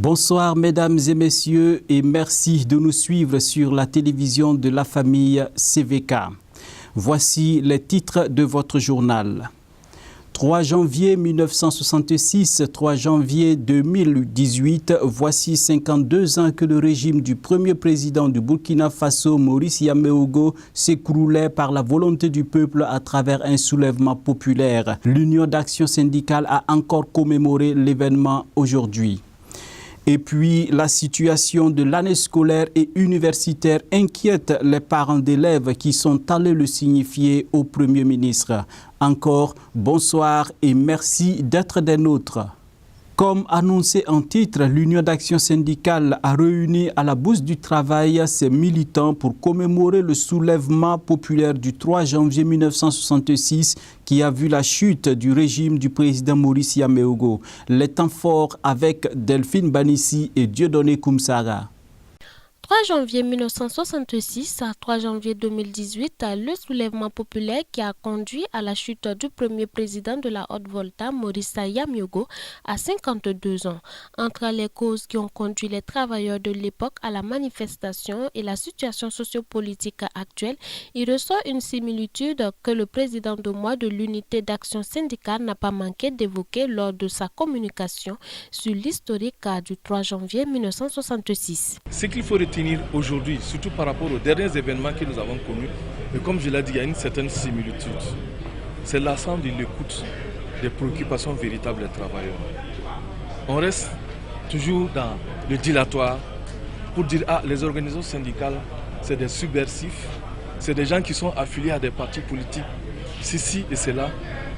Bonsoir mesdames et messieurs et merci de nous suivre sur la télévision de la famille CVK. Voici les titres de votre journal. 3 janvier 1966, 3 janvier 2018, voici 52 ans que le régime du premier président du Burkina Faso, Maurice Yameogo, s'écroulait par la volonté du peuple à travers un soulèvement populaire. L'Union d'action syndicale a encore commémoré l'événement aujourd'hui. Et puis, la situation de l'année scolaire et universitaire inquiète les parents d'élèves qui sont allés le signifier au Premier ministre. Encore, bonsoir et merci d'être des nôtres. Comme annoncé en titre, l'Union d'action syndicale a réuni à la Bourse du Travail ses militants pour commémorer le soulèvement populaire du 3 janvier 1966 qui a vu la chute du régime du président Maurice Yameogo. Les temps forts avec Delphine Banissi et Dieudonné Koumsara. 3 janvier 1966 à 3 janvier 2018, le soulèvement populaire qui a conduit à la chute du premier président de la Haute-Volta, Maurice Yameogo, à 52 ans. Entre les causes qui ont conduit les travailleurs de l'époque à la manifestation et la situation sociopolitique actuelle, il ressort une similitude que le président de mois de l'unité d'action syndicale n'a pas manqué d'évoquer lors de sa communication sur l'historique du 3 janvier 1966. Ce qu'il faut retenir aujourd'hui, surtout par rapport aux derniers événements que nous avons connus, et comme je l'ai dit, il y a une certaine similitude. C'est l'ensemble de l'écoute des préoccupations véritables des travailleurs. On reste toujours dans le dilatoire pour dire les organisations syndicales, c'est des subversifs, c'est des gens qui sont affiliés à des partis politiques, ceci et cela,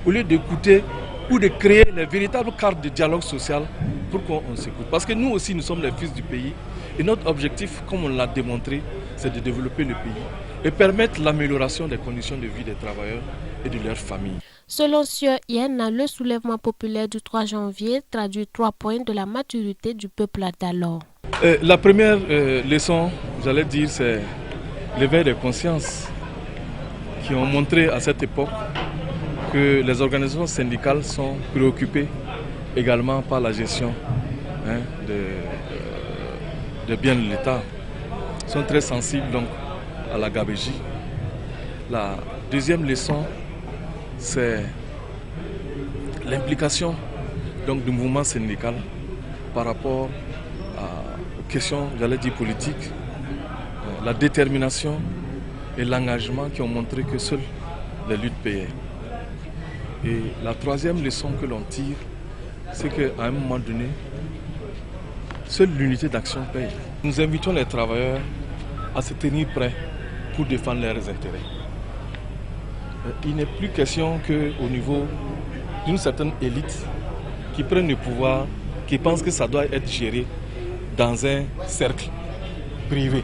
au lieu d'écouter ou de créer les véritables cartes de dialogue social pour qu'on s'écoute. Parce que nous aussi, nous sommes les fils du pays. Et notre objectif, comme on l'a démontré, c'est de développer le pays et permettre l'amélioration des conditions de vie des travailleurs et de leurs familles. Selon Sieur Yen, le soulèvement populaire du 3 janvier traduit 3 points de la maturité du peuple d'alors. La première leçon, j'allais dire, c'est l'éveil des consciences qui ont montré à cette époque que les organisations syndicales sont préoccupées également par la gestion des biens de l'État. Ils sont très sensibles donc à la gabegie. La deuxième leçon, c'est l'implication donc du mouvement syndical par rapport aux questions, j'allais dire politiques, la détermination et l'engagement qui ont montré que seules les luttes payaient. Et la troisième leçon que l'on tire, c'est qu'à un moment donné, seule l'unité d'action paye. Nous invitons les travailleurs à se tenir prêts pour défendre leurs intérêts. Il n'est plus question qu'au niveau d'une certaine élite qui prenne le pouvoir, qui pense que ça doit être géré dans un cercle privé.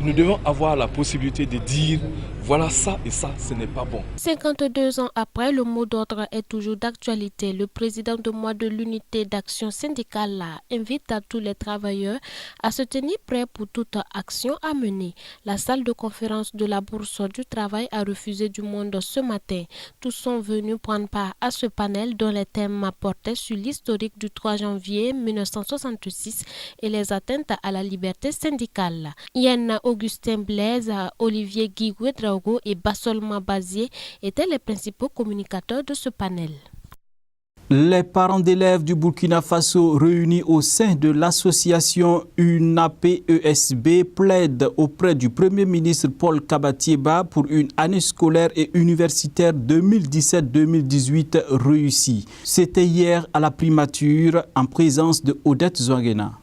Nous devons avoir la possibilité de dire voilà ça et ça, ce n'est pas bon. 52 ans après, le mot d'ordre est toujours d'actualité. Le président de mois de l'unité d'action syndicale invite à tous les travailleurs à se tenir prêts pour toute action à mener. La salle de conférence de la Bourse du Travail a refusé du monde ce matin. Tous sont venus prendre part à ce panel dont les thèmes portaient sur l'historique du 3 janvier 1966 et les atteintes à la liberté syndicale. Yann Augustin Blaise, Olivier Guy Ouedraogo et Bassolma Bazier étaient les principaux communicateurs de ce panel. Les parents d'élèves du Burkina Faso réunis au sein de l'association UNAPESB plaident auprès du Premier ministre Paul Kabatieba pour une année scolaire et universitaire 2017-2018 réussie. C'était hier à la primature en présence de Odette Zouangena.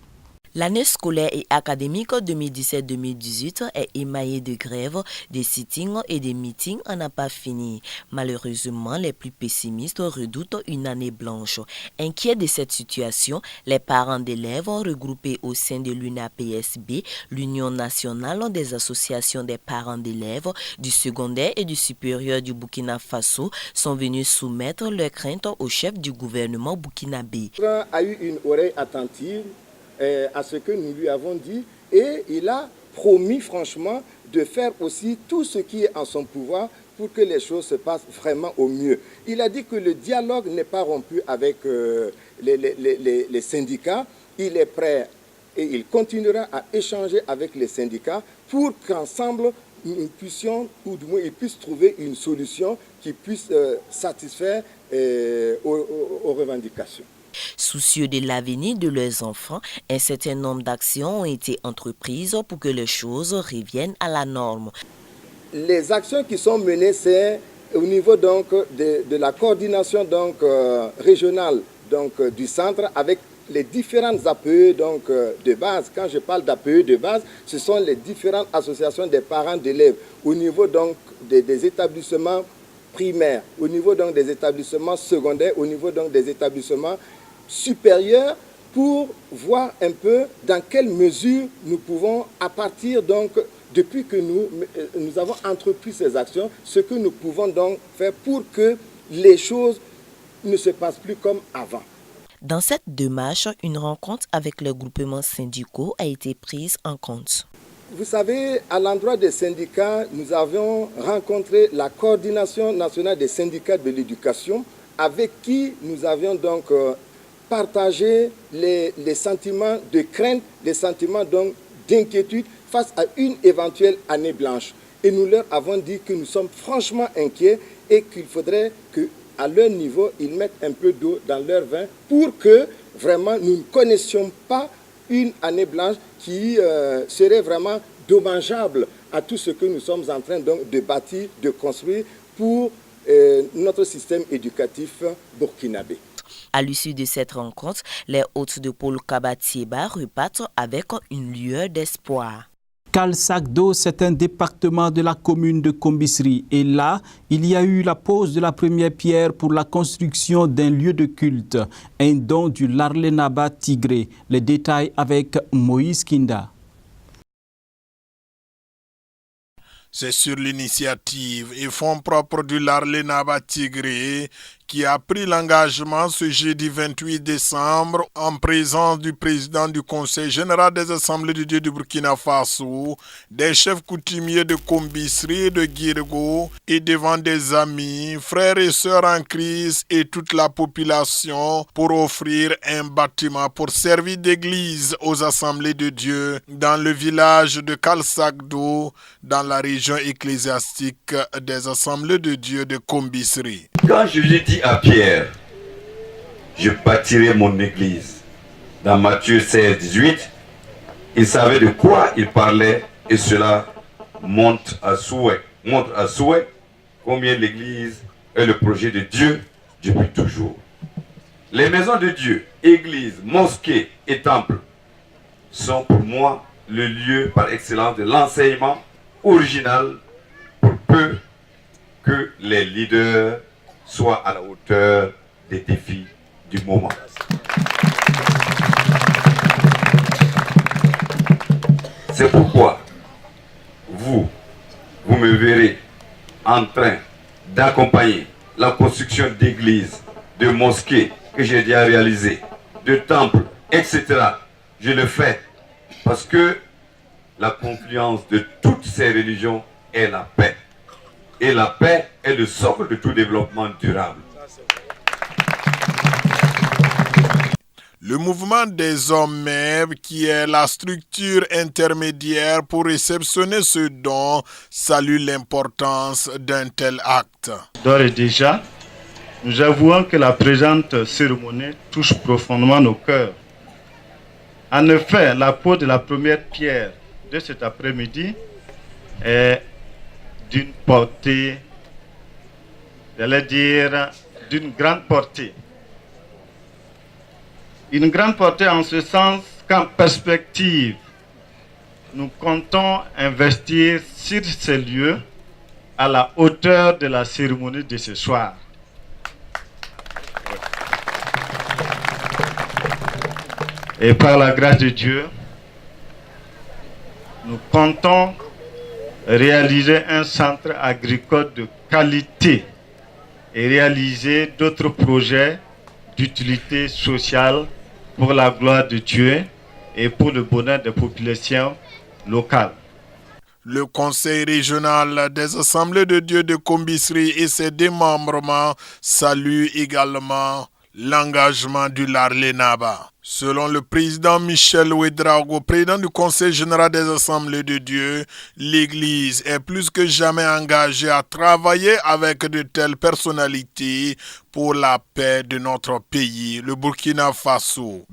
L'année scolaire et académique 2017-2018 est émaillée de grèves, de sittings et de meetings à n'a pas fini. Malheureusement, les plus pessimistes redoutent une année blanche. Inquiets de cette situation, les parents d'élèves regroupés au sein de l'UNAPESB, l'Union nationale des associations des parents d'élèves du secondaire et du supérieur du Burkina Faso, sont venus soumettre leurs craintes au chef du gouvernement burkinabé. A eu une oreille attentive à ce que nous lui avons dit et il a promis franchement de faire aussi tout ce qui est en son pouvoir pour que les choses se passent vraiment au mieux. Il a dit que le dialogue n'est pas rompu avec les syndicats il est prêt et il continuera à échanger avec les syndicats pour qu'ensemble, nous puissions, ou du moins ils puissent trouver une solution qui puisse satisfaire aux revendications. Soucieux de l'avenir de leurs enfants, un certain nombre d'actions ont été entreprises pour que les choses reviennent à la norme. Les actions qui sont menées, c'est au niveau donc de la coordination donc, régionale donc, du centre avec les différentes APE donc, de base. Quand je parle d'APE de base, ce sont les différentes associations des parents d'élèves au niveau donc, des établissements primaires, au niveau donc, des établissements secondaires, au niveau donc, des établissements supérieurs pour voir un peu dans quelle mesure nous pouvons, à partir donc, depuis que nous avons entrepris ces actions, ce que nous pouvons donc faire pour que les choses ne se passent plus comme avant. Dans cette démarche, une rencontre avec les groupements syndicaux a été prise en compte. Vous savez, à l'endroit des syndicats, nous avions rencontré la coordination nationale des syndicats de l'éducation avec qui nous avions donc partagé les sentiments de crainte, les sentiments donc d'inquiétude face à une éventuelle année blanche. Et nous leur avons dit que nous sommes franchement inquiets et qu'il faudrait qu'à leur niveau, ils mettent un peu d'eau dans leur vin pour que vraiment nous ne connaissions pas une année blanche qui serait vraiment dommageable à tout ce que nous sommes en train donc, de bâtir, de construire pour notre système éducatif burkinabé. À l'issue de cette rencontre, les hôtes de Paul Kabatieba repartent avec une lueur d'espoir. Kalsakdo, c'est un département de la commune de Kombisri. Et là, il y a eu la pose de la première pierre pour la construction d'un lieu de culte, un don du Larlenaba Tigré. Les détails avec Moïse Kinda. C'est sur l'initiative et fonds propres du Larlenaba Tigré qui a pris l'engagement ce jeudi 28 décembre en présence du président du Conseil général des Assemblées de Dieu du Burkina Faso, des chefs coutumiers de Kombisri et de Guirgo et devant des amis, frères et sœurs en crise et toute la population pour offrir un bâtiment pour servir d'église aux Assemblées de Dieu dans le village de Kalsakdo, dans la région ecclésiastique des Assemblées de Dieu de Kombisri. Quand je lui dis à Pierre, je bâtirai mon église, dans Matthieu 16, 18, il savait de quoi il parlait et cela montre à souhait combien l'église est le projet de Dieu depuis toujours. Les maisons de Dieu, églises, mosquées et temples sont pour moi le lieu par excellence de l'enseignement original pour peu que les leaders soient à la hauteur des défis du moment. C'est pourquoi vous me verrez en train d'accompagner la construction d'églises, de mosquées que j'ai déjà réalisées, de temples, etc. Je le fais parce que la confluence de toutes ces religions est la paix. Et la paix est le socle de tout développement durable. Le mouvement des hommes MEB, qui est la structure intermédiaire pour réceptionner ce don, salue l'importance d'un tel acte. D'ores et déjà, nous avouons que la présente cérémonie touche profondément nos cœurs. En effet, la pose de la première pierre de cet après-midi est d'une portée, j'allais dire, d'une grande portée. Une grande portée en ce sens qu'en perspective, nous comptons investir sur ces lieux à la hauteur de la cérémonie de ce soir. Et par la grâce de Dieu, nous comptons réaliser un centre agricole de qualité et réaliser d'autres projets d'utilité sociale pour la gloire de Dieu et pour le bonheur des populations locales. Le Conseil régional des Assemblées de Dieu de Kombisri et ses démembrements saluent également l'engagement du Larlenaba. Selon le président Michel Ouedraogo, président du Conseil général des Assemblées de Dieu, l'Église est plus que jamais engagée à travailler avec de telles personnalités pour la paix de notre pays, le Burkina Faso.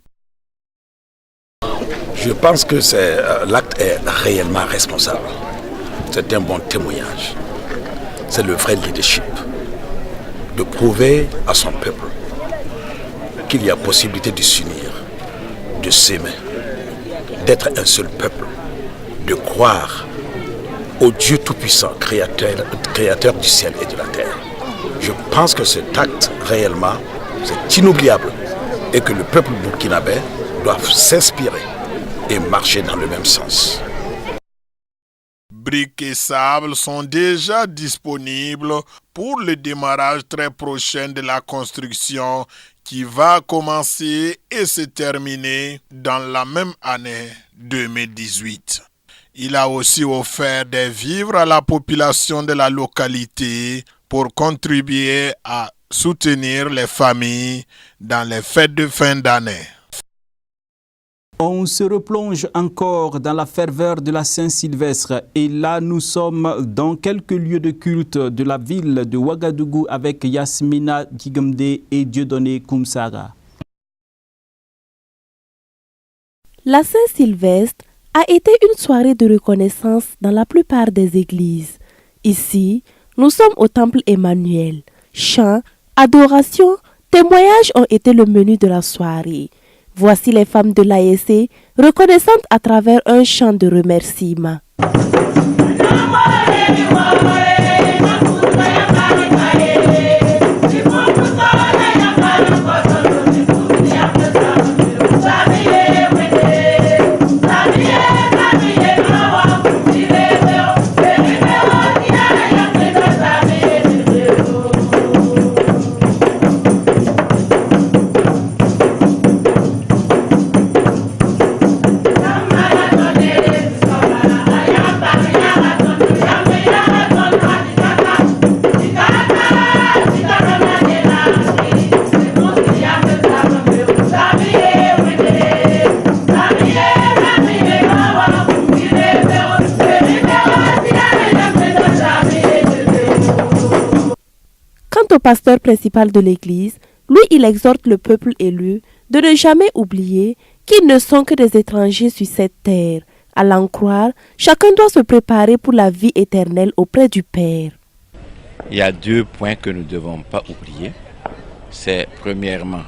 Je pense que l'acte est réellement responsable. C'est un bon témoignage. C'est le vrai leadership. De prouver à son peuple qu'il y a possibilité de s'unir, de s'aimer, d'être un seul peuple, de croire au Dieu Tout-Puissant, créateur du ciel et de la terre. Je pense que cet acte, réellement, c'est inoubliable et que le peuple burkinabé doit s'inspirer et marcher dans le même sens. Briques et sable sont déjà disponibles pour le démarrage très prochain de la construction qui va commencer et se terminer dans la même année 2018. Il a aussi offert des vivres à la population de la localité pour contribuer à soutenir les familles dans les fêtes de fin d'année. On se replonge encore dans la ferveur de la Saint-Sylvestre et là nous sommes dans quelques lieux de culte de la ville de Ouagadougou avec Yasmina Digamde et Dieudonné Koumsara. La Saint-Sylvestre a été une soirée de reconnaissance dans la plupart des églises. Ici, nous sommes au temple Emmanuel. Chants, adoration, témoignages ont été le menu de la soirée. Voici les femmes de l'ASC reconnaissantes à travers un chant de remerciement. Quant au pasteur principal de l'église, lui, il exhorte le peuple élu de ne jamais oublier qu'ils ne sont que des étrangers sur cette terre. À l'en croire, chacun doit se préparer pour la vie éternelle auprès du Père. Il y a 2 points que nous ne devons pas oublier. C'est premièrement,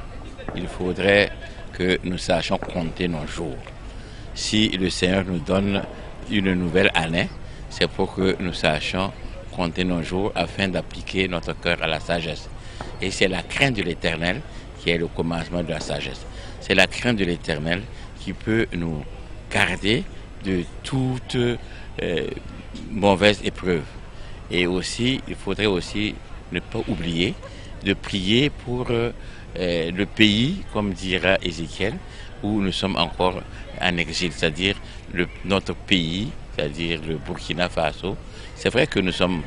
il faudrait que nous sachions compter nos jours. Si le Seigneur nous donne une nouvelle année, c'est pour que nous sachions compter nos jours afin d'appliquer notre cœur à la sagesse. Et c'est la crainte de l'Éternel qui est le commencement de la sagesse. C'est la crainte de l'Éternel qui peut nous garder de toute mauvaise épreuve. Et aussi, il faudrait aussi ne pas oublier de prier pour le pays, comme dira Ézéchiel, où nous sommes encore en exil, c'est-à-dire notre pays, c'est-à-dire le Burkina Faso. C'est vrai que nous sommes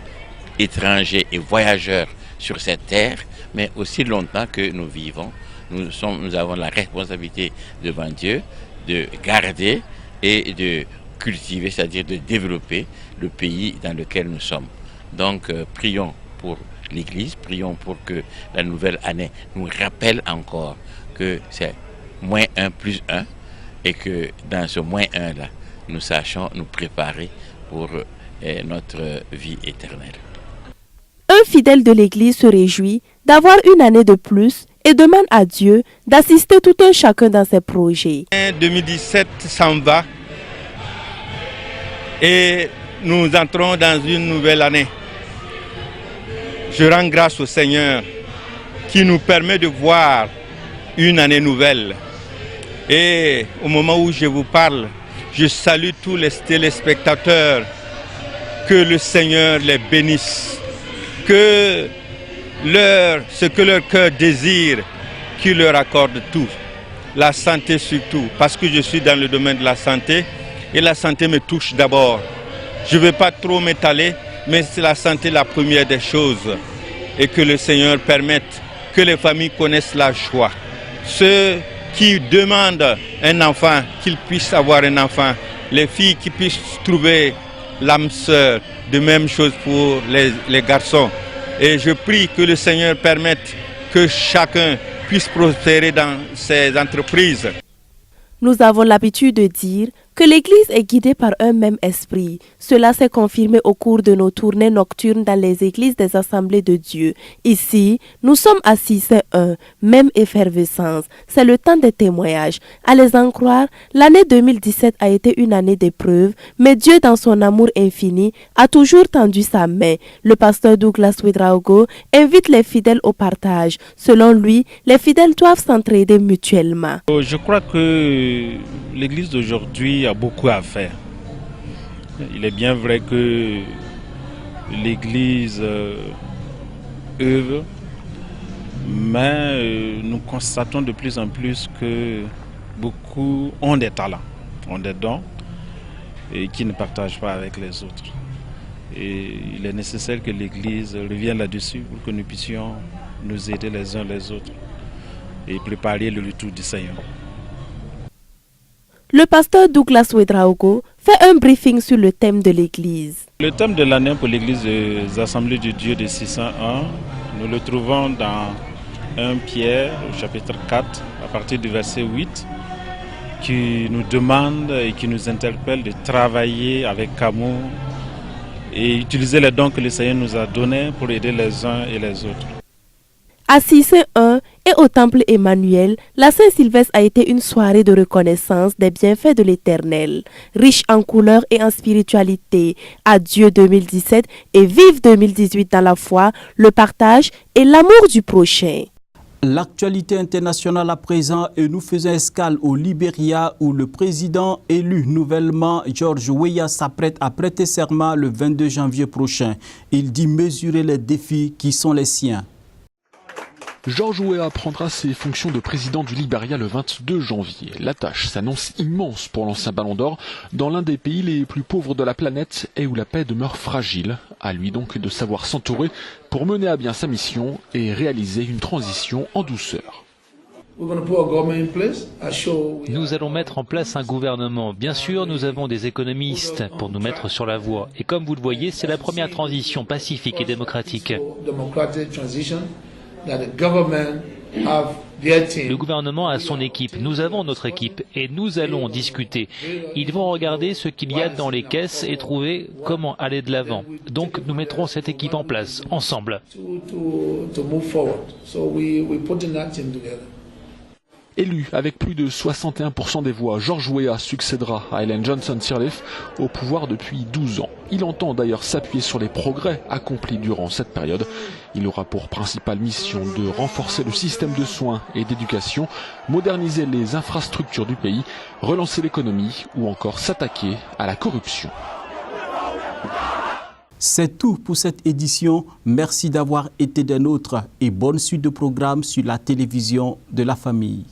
étrangers et voyageurs sur cette terre, mais aussi longtemps que nous vivons, nous avons la responsabilité devant Dieu de garder et de cultiver, c'est-à-dire de développer le pays dans lequel nous sommes. Donc prions pour l'Église, prions pour que la nouvelle année nous rappelle encore que c'est -1 + 1 et que dans ce -1 là, nous sachions nous préparer pour notre vie éternelle. Un fidèle de l'Église se réjouit d'avoir une année de plus et demande à Dieu d'assister tout un chacun dans ses projets. 2017 s'en va et nous entrons dans une nouvelle année. Je rends grâce au Seigneur qui nous permet de voir une année nouvelle. Et au moment où je vous parle, je salue tous les téléspectateurs. Que le Seigneur les bénisse. Que ce que leur cœur désire, qu'il leur accorde tout. La santé surtout, parce que je suis dans le domaine de la santé et la santé me touche d'abord. Je ne veux pas trop m'étaler, mais c'est la santé la première des choses. Et que le Seigneur permette que les familles connaissent la joie. Ceux qui demandent un enfant, qu'ils puissent avoir un enfant. Les filles qui puissent trouver l'âme sœur. De même chose pour les garçons. Et je prie que le Seigneur permette que chacun puisse prospérer dans ses entreprises. Nous avons l'habitude de dire que l'Église est guidée par un même esprit. Cela s'est confirmé au cours de nos tournées nocturnes dans les églises des Assemblées de Dieu. Ici, nous sommes à 6-1, même effervescence. C'est le temps des témoignages. À les en croire, l'année 2017 a été une année d'épreuve, mais Dieu, dans son amour infini, a toujours tendu sa main. Le pasteur Douglas Ouedraogo invite les fidèles au partage. Selon lui, les fidèles doivent s'entraider mutuellement. Je crois que l'Église d'aujourd'hui a beaucoup à faire. Il est bien vrai que l'Église œuvre, mais nous constatons de plus en plus que beaucoup ont des talents, ont des dons et qui ne partagent pas avec les autres. Et il est nécessaire que l'Église revienne là-dessus pour que nous puissions nous aider les uns les autres et préparer le retour du Seigneur. Le pasteur Douglas Ouedraogo fait un briefing sur le thème de l'Église. Le thème de l'année pour l'Église des Assemblées de Dieu de 601, nous le trouvons dans 1 Pierre, au chapitre 4, à partir du verset 8, qui nous demande et qui nous interpelle de travailler avec amour et utiliser les dons que le Seigneur nous a donnés pour aider les uns et les autres. À 6-1 et au temple Emmanuel, la Saint-Sylvestre a été une soirée de reconnaissance des bienfaits de l'Éternel, riche en couleurs et en spiritualité. Adieu 2017 et vive 2018 dans la foi, le partage et l'amour du prochain. L'actualité internationale à présent et nous faisons escale au Libéria où le président élu nouvellement, George Weah, s'apprête à prêter serment le 22 janvier prochain. Il dit mesurer les défis qui sont les siens. George Weah prendra ses fonctions de président du Libéria le 22 janvier. La tâche s'annonce immense pour l'ancien Ballon d'Or dans l'un des pays les plus pauvres de la planète et où la paix demeure fragile. À lui donc de savoir s'entourer pour mener à bien sa mission et réaliser une transition en douceur. Nous allons mettre en place un gouvernement. Bien sûr, nous avons des économistes pour nous mettre sur la voie. Et comme vous le voyez, c'est la première transition pacifique et démocratique. Le gouvernement a son équipe, nous avons notre équipe et nous allons discuter. Ils vont regarder ce qu'il y a dans les caisses et trouver comment aller de l'avant. Donc nous mettrons cette équipe en place, ensemble. Élu avec plus de 61% des voix, George Weah succédera à Ellen Johnson Sirleaf au pouvoir depuis 12 ans. Il entend d'ailleurs s'appuyer sur les progrès accomplis durant cette période. Il aura pour principale mission de renforcer le système de soins et d'éducation, moderniser les infrastructures du pays, relancer l'économie ou encore s'attaquer à la corruption. C'est tout pour cette édition. Merci d'avoir été des nôtres et bonne suite de programmes sur la télévision de la famille.